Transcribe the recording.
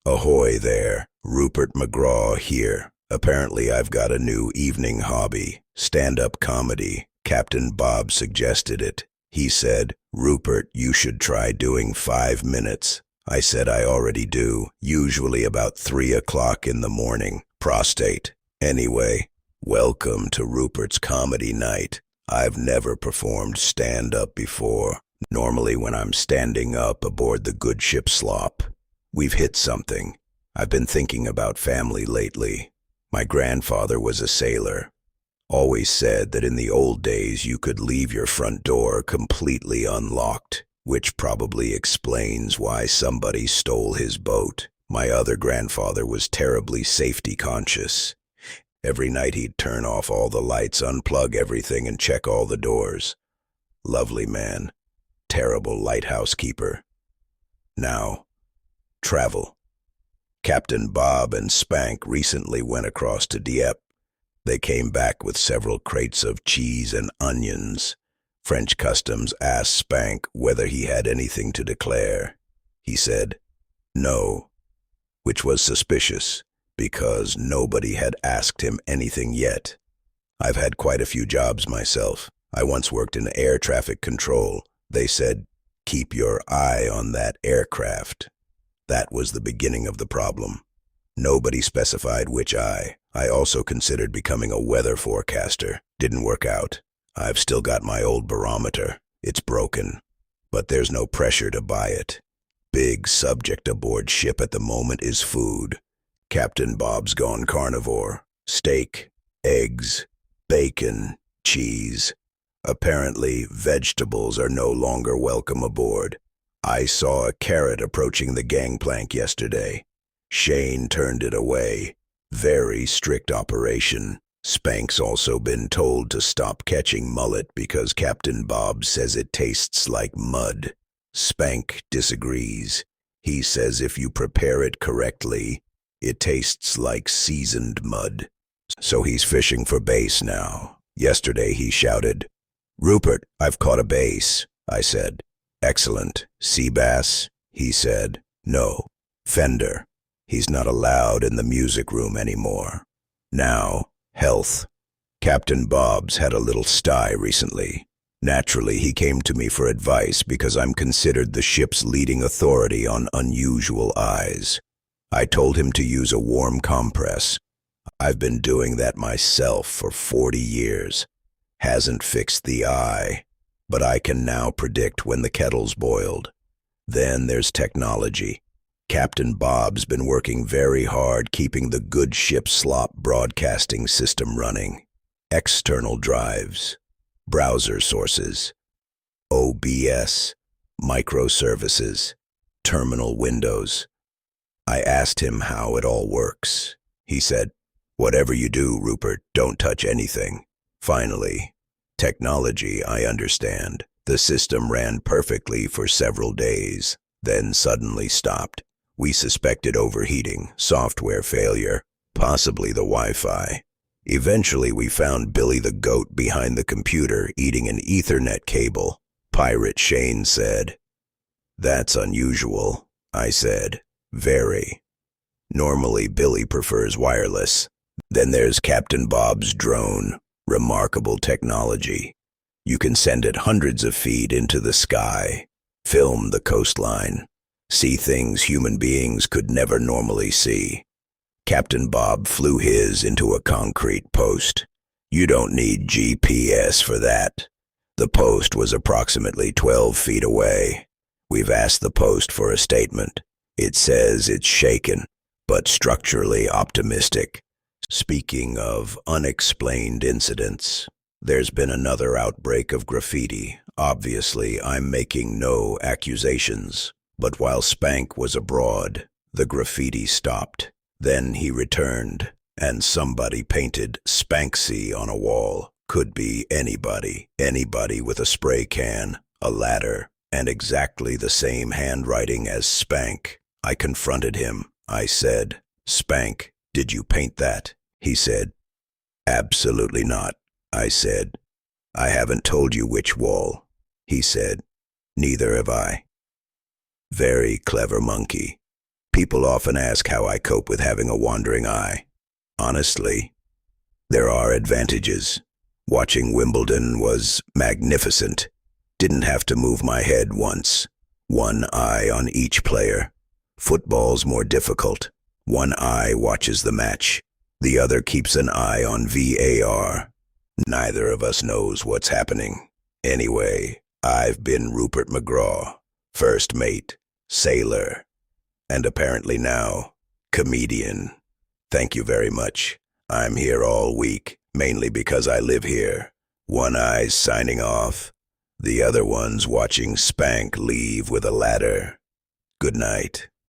Ahoy there, Rupert McGraw here. Apparently I've got a new evening hobby, stand-up comedy. Captain Bob suggested it. He said, "Rupert, you should try doing 5 minutes." I said I already do, usually about 3 o'clock in the morning. Prostate. Anyway, welcome to Rupert's Comedy Night. I've never performed stand-up before. Normally when I'm standing up aboard the Good Ship Slop. We've hit something. I've been thinking about family lately. My grandfather was a sailor. Always said that in the old days you could leave your front door completely unlocked, which probably explains why somebody stole his boat. My other grandfather was terribly safety conscious. Every night he'd turn off all the lights, unplug everything, and check all the doors. Lovely man. Terrible lighthouse keeper. Now, travel. Captain Bob and Spank recently went across to Dieppe. They came back with several crates of cheese and onions. French customs asked Spank whether he had anything to declare. He said, no, which was suspicious, because nobody had asked him anything yet. I've had quite a few jobs myself. I once worked in air traffic control. They said, keep your eye on that aircraft. That was the beginning of the problem. Nobody specified which eye. I also considered becoming a weather forecaster. Didn't work out. I've still got my old barometer. It's broken, but there's no pressure to buy it. Big subject aboard ship at the moment is food. Captain Bob's gone carnivore. Steak, eggs, bacon, cheese. Apparently, vegetables are no longer welcome aboard. I saw a carrot approaching the gangplank yesterday. Shane turned it away. Very strict operation. Spank's also been told to stop catching mullet because Captain Bob says it tastes like mud. Spank disagrees. He says if you prepare it correctly, it tastes like seasoned mud. So he's fishing for bass now. Yesterday he shouted, "Rupert, I've caught a bass," I said. "Excellent. Sea bass?" He said, "No, fender." He's not allowed in the music room anymore. Now, health. Captain Bob's had a little sty recently. Naturally, he came to me for advice because I'm considered the ship's leading authority on unusual eyes. I told him to use a warm compress. I've been doing that myself for 40 years. Hasn't fixed the eye, but I can now predict when the kettle's boiled. Then there's technology. Captain Bob's been working very hard keeping the Good Ship Slop broadcasting system running. External drives, browser sources, OBS, microservices, terminal windows. I asked him how it all works. He said, "Whatever you do, Rupert, don't touch anything." Finally, technology, I understand. The system ran perfectly for several days, then suddenly stopped. We suspected overheating, software failure, possibly the Wi-Fi. Eventually we found Billy the goat behind the computer eating an Ethernet cable. Pirate Shane said, "That's unusual," I said. "Very. Normally Billy prefers wireless." Then there's Captain Bob's drone. Remarkable technology. You can send it hundreds of feet into the sky, film the coastline, see things human beings could never normally see. Captain Bob flew his into a concrete post. You don't need GPS for that. The post was approximately 12 feet away. We've asked the post for a statement. It says it's shaken, but structurally optimistic. Speaking of unexplained incidents, there's been another outbreak of graffiti. Obviously, I'm making no accusations. But while Spank was abroad, the graffiti stopped. Then he returned, and somebody painted Spanksy on a wall. Could be anybody. Anybody with a spray can, a ladder, and exactly the same handwriting as Spank. I confronted him. I said, "Spank, did you paint that?" He said, "Absolutely not." I said, "I haven't told you which wall." He said, "Neither have I." Very clever monkey. People often ask how I cope with having a wandering eye. Honestly, there are advantages. Watching Wimbledon was magnificent. Didn't have to move my head once. One eye on each player. Football's more difficult. One eye watches the match. The other keeps an eye on VAR. Neither of us knows what's happening. Anyway, I've been Rupert McGraw, first mate, sailor, and apparently now, comedian. Thank you very much. I'm here all week, mainly because I live here. One eye's signing off. The other one's watching Spank leave with a ladder. Good night.